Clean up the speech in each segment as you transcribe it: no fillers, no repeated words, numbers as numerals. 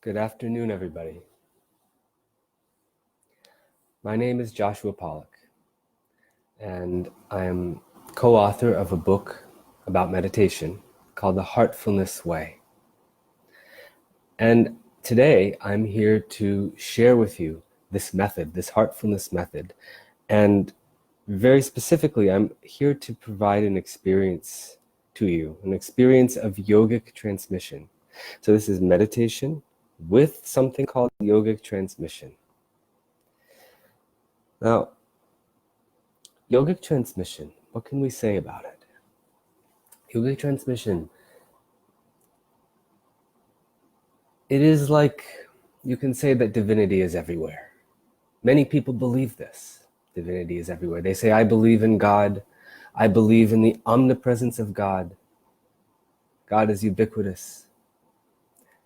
Good afternoon, everybody. My name is Joshua Pollock, and I am co-author of a book about meditation called The Heartfulness Way. And today I'm here to share with you this method, this heartfulness method. And very specifically, I'm here to provide an experience to you, an experience of yogic transmission. So this is meditation with something called yogic transmission. Now, yogic transmission, what can we say about it? Yogic transmission, it is like you can say that divinity is everywhere. Many people believe this. Divinity is everywhere. They say, I believe in God. I believe in the omnipresence of God. God is ubiquitous.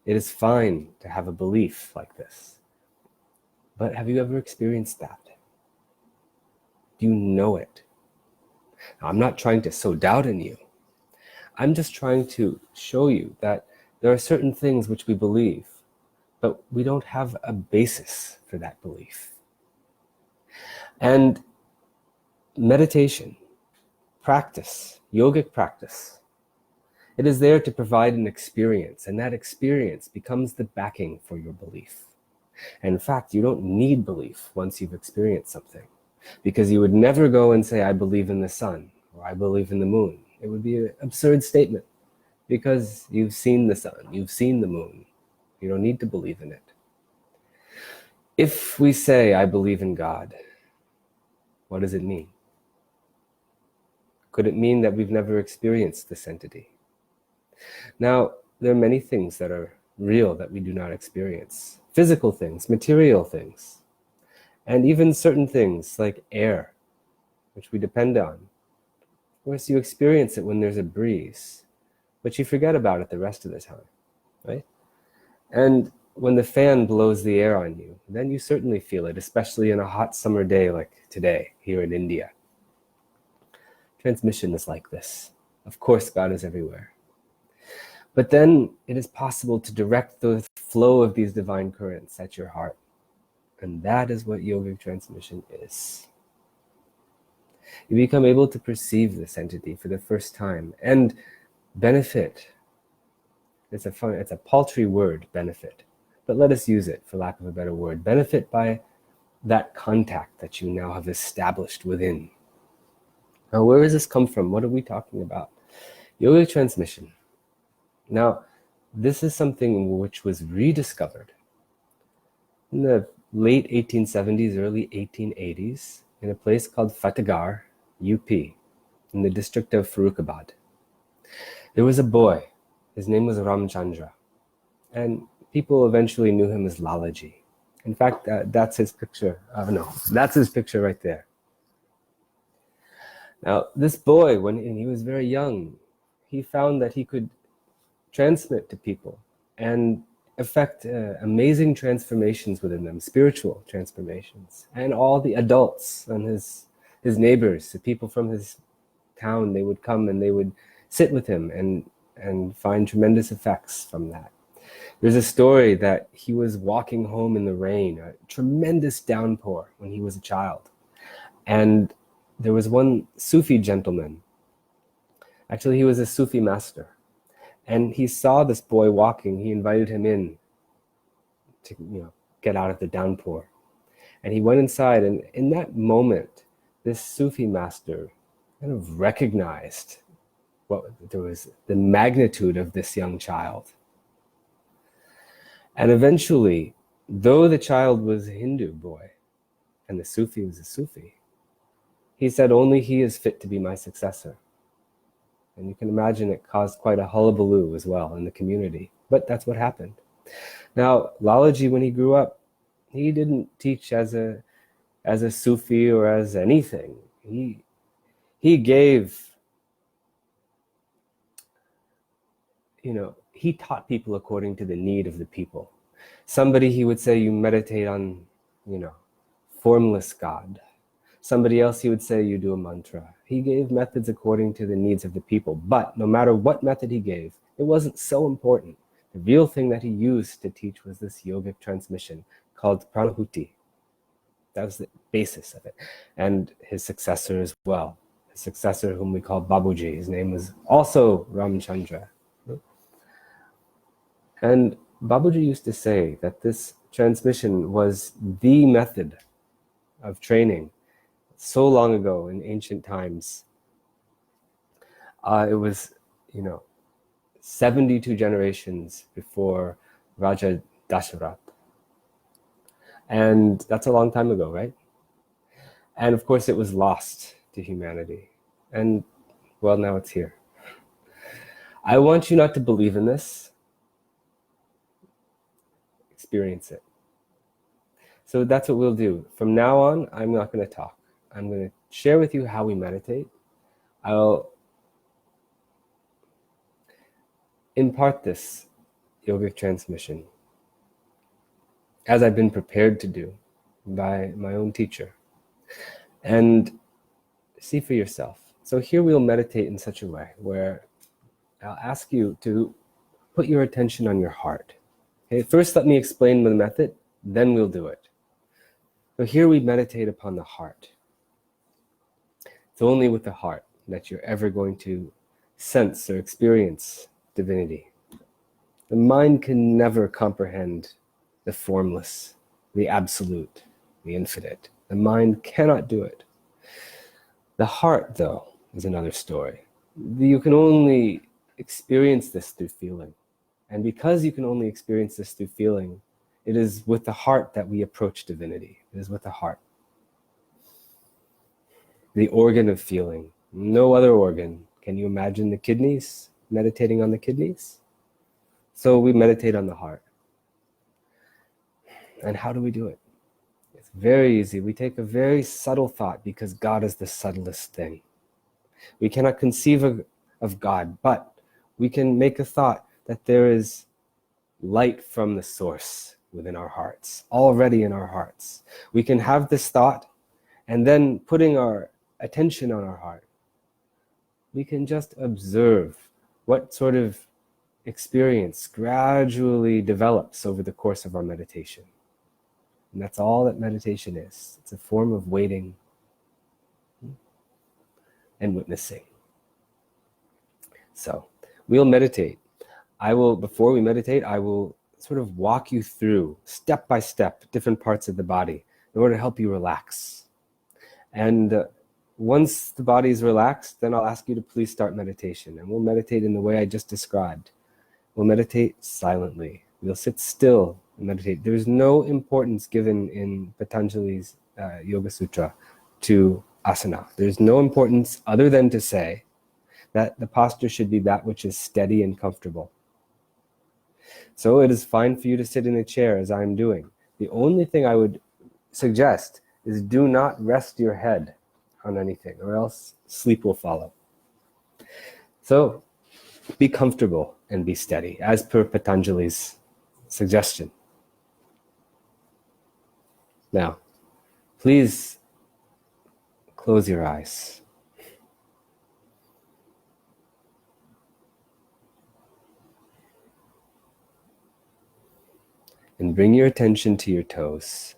It is fine to have a belief like this. But have you ever experienced that? Do you know it? Now, I'm not trying to sow doubt in you. I'm just trying to show you that there are certain things which we believe, but we don't have a basis for that belief. And meditation, practice, yogic practice, it is there to provide an experience, and that experience becomes the backing for your belief. And in fact, you don't need belief once you've experienced something, because you would never go and say, I believe in the sun, or I believe in the moon. It would be an absurd statement, because you've seen the sun, you've seen the moon. You don't need to believe in it. If we say, I believe in God, what does it mean? Could it mean that we've never experienced this entity? Now, there are many things that are real that we do not experience. Physical things, material things, and even certain things like air, which we depend on. Of course, you experience it when there's a breeze, but you forget about it the rest of the time, right? And when the fan blows the air on you, then you certainly feel it, especially in a hot summer day like today here in India. Transmission is like this. Of course, God is everywhere. But then it is possible to direct the flow of these divine currents at your heart. And that is what yogic transmission is. You become able to perceive this entity for the first time and benefit. It's a paltry word, benefit. But let us use it, for lack of a better word. Benefit by that contact that you now have established within. Now, where does this come from? What are we talking about? Yogic transmission. Now, this is something which was rediscovered in the late 1870s, early 1880s, in a place called Fatehgarh, UP, in the district of Farrukhabad. There was a boy, his name was Ramchandra, and people eventually knew him as Lalaji. In fact, that's his picture. That's his picture right there. Now, this boy, when he was very young, he found that he could transmit to people and affect amazing transformations within them, spiritual transformations. And all the adults and his neighbors, the people from his town, they would come and they would sit with him and find tremendous effects from that. There's a story that he was walking home in the rain, a tremendous downpour when he was a child. And there was one Sufi gentleman. Actually, he was a Sufi master. And he saw this boy walking. He invited him in to, get out of the downpour. And he went inside, and in that moment, this Sufi master kind of recognized the magnitude of this young child. And eventually, though the child was a Hindu boy, and the Sufi was a Sufi, he said, only he is fit to be my successor. And you can imagine it caused quite a hullabaloo as well in the community. But that's what happened. Now, Lalaji, when he grew up, he didn't teach as a Sufi or as anything. He gave, he taught people according to the need of the people. Somebody, he would say, you meditate on, formless God. Somebody else, he would say, you do a mantra. He gave methods according to the needs of the people. But no matter what method he gave, it wasn't so important. The The real thing that he used to teach was this yogic transmission called pranahuti. That was the basis of it. And his successor as well. His successor, whom we call Babuji, his name was also Ramchandra. And Babuji used to say that this transmission was the method of training so long ago in ancient times. It was, 72 generations before Raja Dasharath. And that's a long time ago, right? And of course, it was lost to humanity. And, well, now it's here. I want you not to believe in this. Experience it. So that's what we'll do. From now on, I'm not going to talk. I'm going to share with you how we meditate. I'll impart this yogic transmission as I've been prepared to do by my own teacher. And see for yourself. So here we'll meditate in such a way where I'll ask you to put your attention on your heart. Okay, first let me explain the method, then we'll do it. So here we meditate upon the heart. It's only with the heart that you're ever going to sense or experience divinity. The mind can never comprehend the formless, the absolute, the infinite. The mind cannot do it. The heart, though, is another story. You can only experience this through feeling. And because you can only experience this through feeling, it is with the heart that we approach divinity. It is with the heart. The organ of feeling. No other organ. Can you imagine the kidneys? Meditating on the kidneys? So we meditate on the heart. And how do we do it? It's very easy. We take a very subtle thought because God is the subtlest thing. We cannot conceive of God, but we can make a thought that there is light from the source within our hearts, already in our hearts. We can have this thought, and then putting our attention on our heart, we can just observe what sort of experience gradually develops over the course of our meditation. And that's all that meditation is. It's a form of waiting and witnessing. So we'll meditate. Before we meditate, I will sort of walk you through, step by step, different parts of the body in order to help you relax. And once the body is relaxed, then I'll ask you to please start meditation. And we'll meditate in the way I just described. We'll meditate silently. We'll sit still and meditate. There's no importance given in Patanjali's Yoga Sutra to asana. There's no importance other than to say that the posture should be that which is steady and comfortable. So it is fine for you to sit in a chair as I'm doing. The only thing I would suggest is do not rest your head on anything, or else sleep will follow. So be comfortable and be steady, as per Patanjali's suggestion. Now, please close your eyes. And bring your attention to your toes.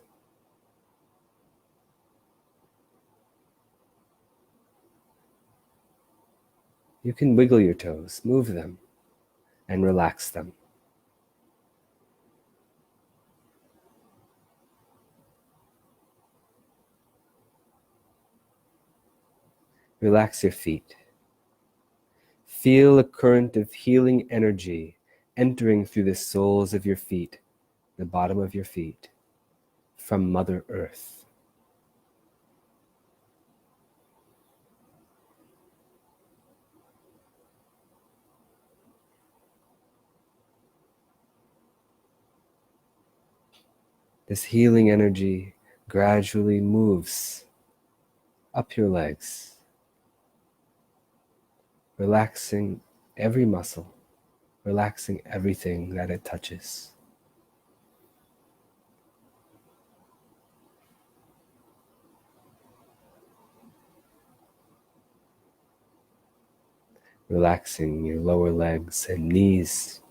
You can wiggle your toes, move them, and relax them. Relax your feet. Feel a current of healing energy entering through the soles of your feet, the bottom of your feet, from Mother Earth. This healing energy gradually moves up your legs, relaxing every muscle, relaxing everything that it touches. Relaxing your lower legs and knees,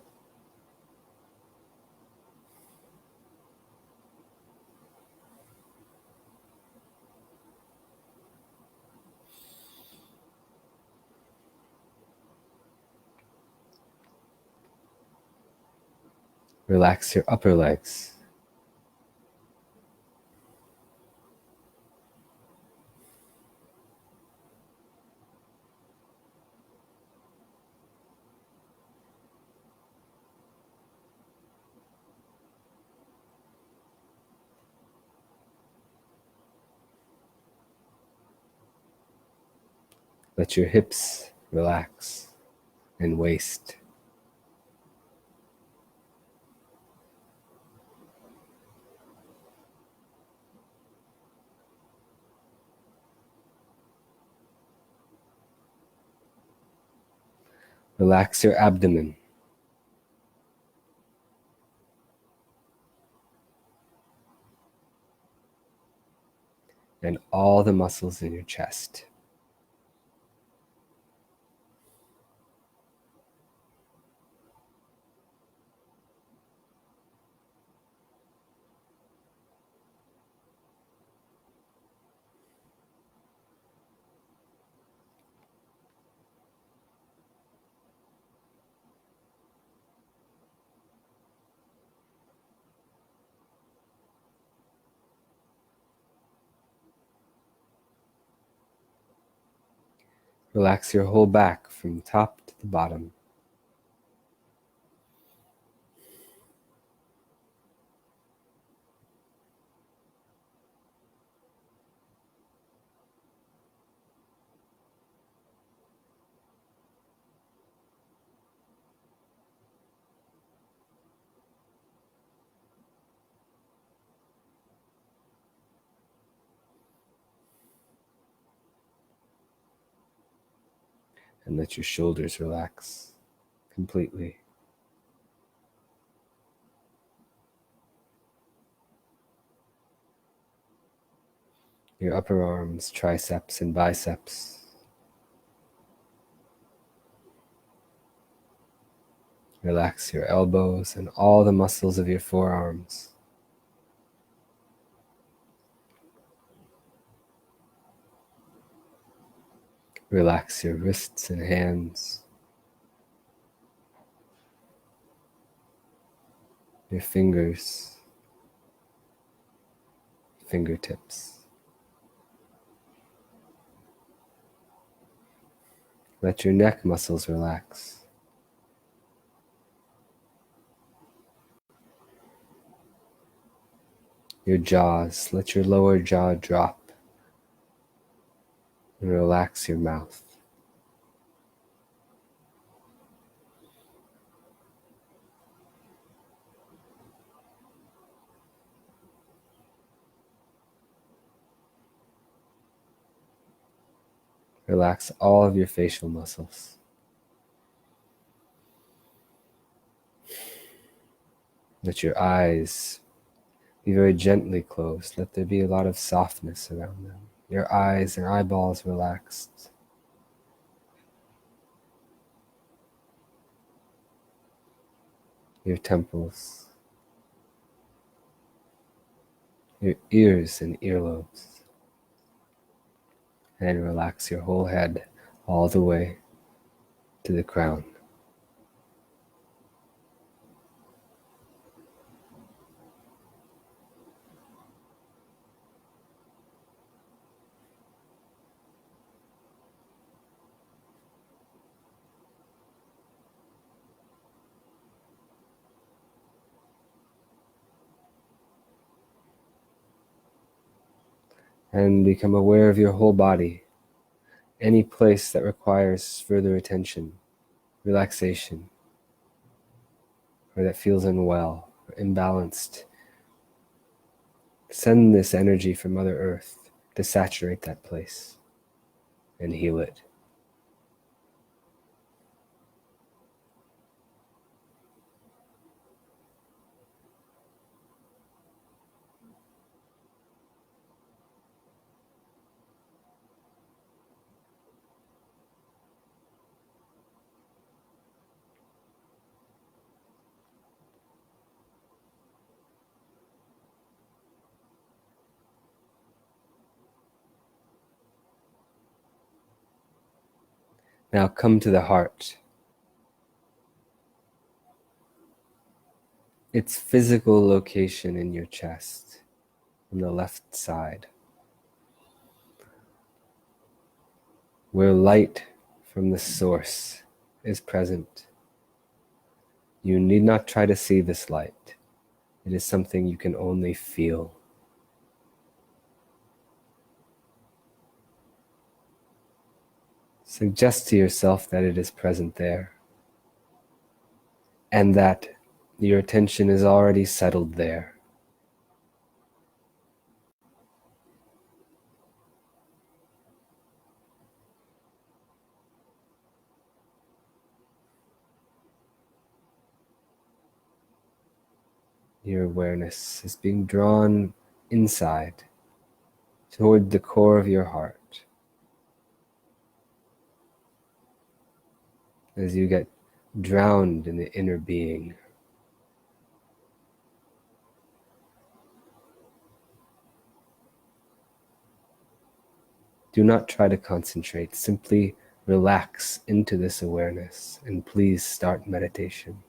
Relax your upper legs. Let your hips relax and waist. Relax your abdomen. And all the muscles in your chest. Relax your whole back from top to the bottom. And let your shoulders relax completely. Your upper arms, triceps, and biceps. Relax your elbows and all the muscles of your forearms. Relax your wrists and hands. Your fingers, fingertips. Let your neck muscles relax. Your jaws, let your lower jaw drop. And relax your mouth. Relax all of your facial muscles. Let your eyes be very gently closed. Let there be a lot of softness around them. Your eyes and eyeballs relaxed. Your temples. Your ears and earlobes. And relax your whole head all the way to the crown. And become aware of your whole body. Any place that requires further attention, relaxation, or that feels unwell or imbalanced. Send this energy from Mother Earth to saturate that place and heal it. Now come to the heart. its physical location in your chest on the left side, where light from the source is present. You need not try to see this light. It is something you can only feel. Suggest to yourself that it is present there, and that your attention is already settled there. Your awareness is being drawn inside, toward the core of your heart, as you get drowned in the inner being. Do not try to concentrate, simply relax into this awareness, and please start meditation.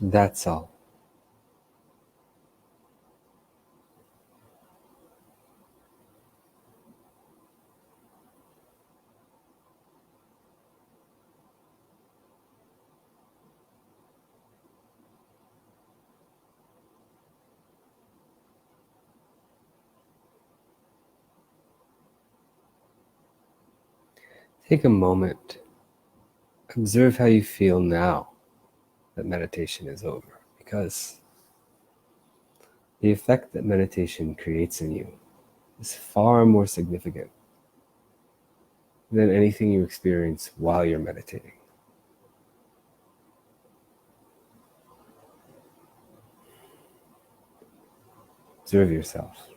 That's all. Take a moment. Observe how you feel now that meditation is over, because the effect that meditation creates in you is far more significant than anything you experience while you're meditating. Observe yourself.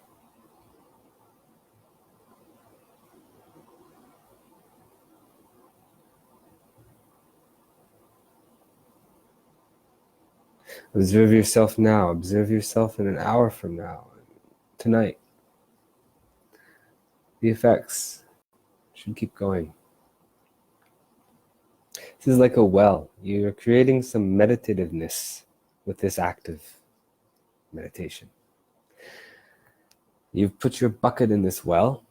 Observe yourself now. Observe yourself in an hour from now, tonight. The effects should keep going. This is like a well. You're creating some meditativeness with this active meditation. You've put your bucket in this well,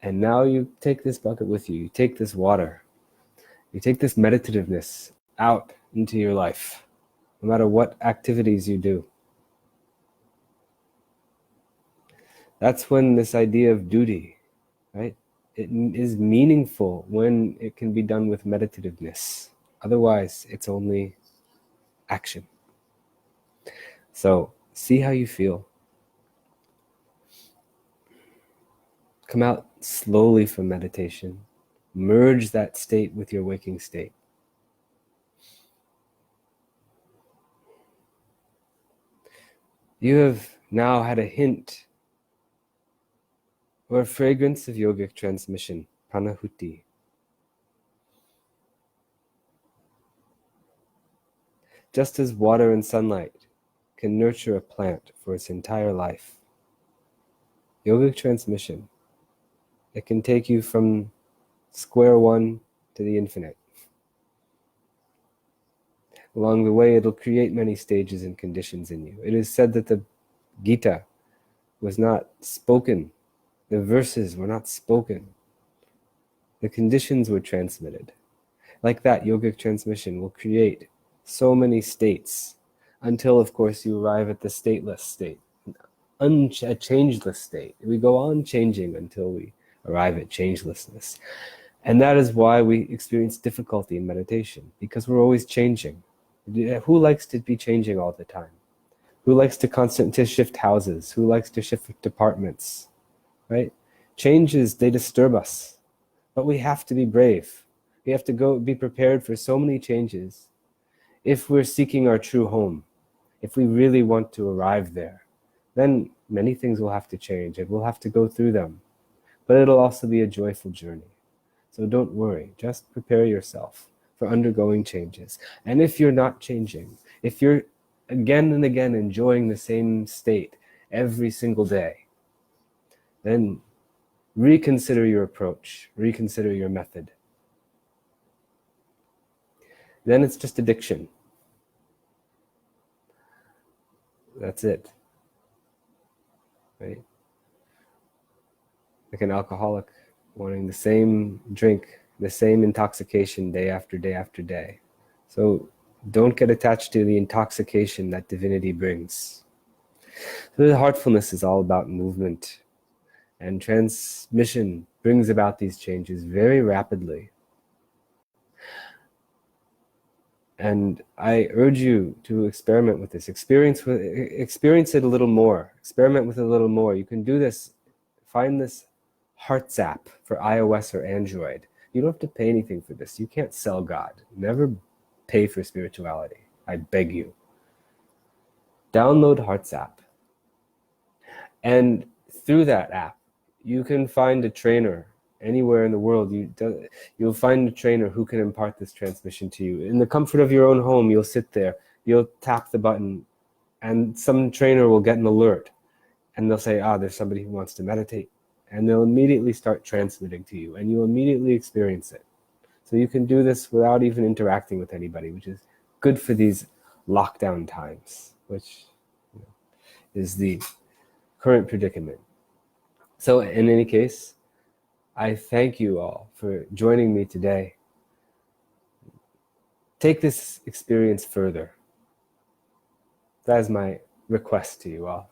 and now you take this bucket with you. You take this water. You take this meditativeness out into your life, no matter what activities you do. That's when this idea of duty, right? It is meaningful when it can be done with meditativeness. Otherwise, it's only action. So, see how you feel. Come out slowly from meditation. Merge that state with your waking state. You have now had a hint or a fragrance of yogic transmission, pranahuti. Just as water and sunlight can nurture a plant for its entire life, yogic transmission, it can take you from square one to the infinite. Along the way, it'll create many stages and conditions in you. It is said that the Gita was not spoken. The verses were not spoken. The conditions were transmitted. Like that, yogic transmission will create so many states until, of course, you arrive at the stateless state, a changeless state. We go on changing until we arrive at changelessness. And that is why we experience difficulty in meditation, because we're always changing. Who likes to be changing all the time? Who likes to shift houses? Who likes to shift departments? Right? Changes, they disturb us. But we have to be brave. We have to be prepared for so many changes. If we're seeking our true home, if we really want to arrive there, then many things will have to change and we'll have to go through them. But it'll also be a joyful journey. So don't worry, just prepare yourself for undergoing changes. And if you're not changing, if you're again and again enjoying the same state every single day, then reconsider your approach, reconsider your method. Then it's just addiction. That's it. Right? Like an alcoholic wanting the same drink, the same intoxication day after day after day. So don't get attached to the intoxication that divinity brings. So the heartfulness is all about movement, and transmission brings about these changes very rapidly. And I urge you to experiment with this. Experience it a little more. Experiment with it a little more. You can do this. Find this Hearts app for iOS or Android. You don't have to pay anything for this. You can't sell God. Never pay for spirituality. I beg you. Download Hearts app. And through that app, you can find a trainer anywhere in the world. You'll find a trainer who can impart this transmission to you. In the comfort of your own home, you'll sit there, you'll tap the button, and some trainer will get an alert. And they'll say, there's somebody who wants to meditate. And they'll immediately start transmitting to you, and you'll immediately experience it. So you can do this without even interacting with anybody, which is good for these lockdown times, which is the current predicament. So in any case, I thank you all for joining me today. Take this experience further. That is my request to you all.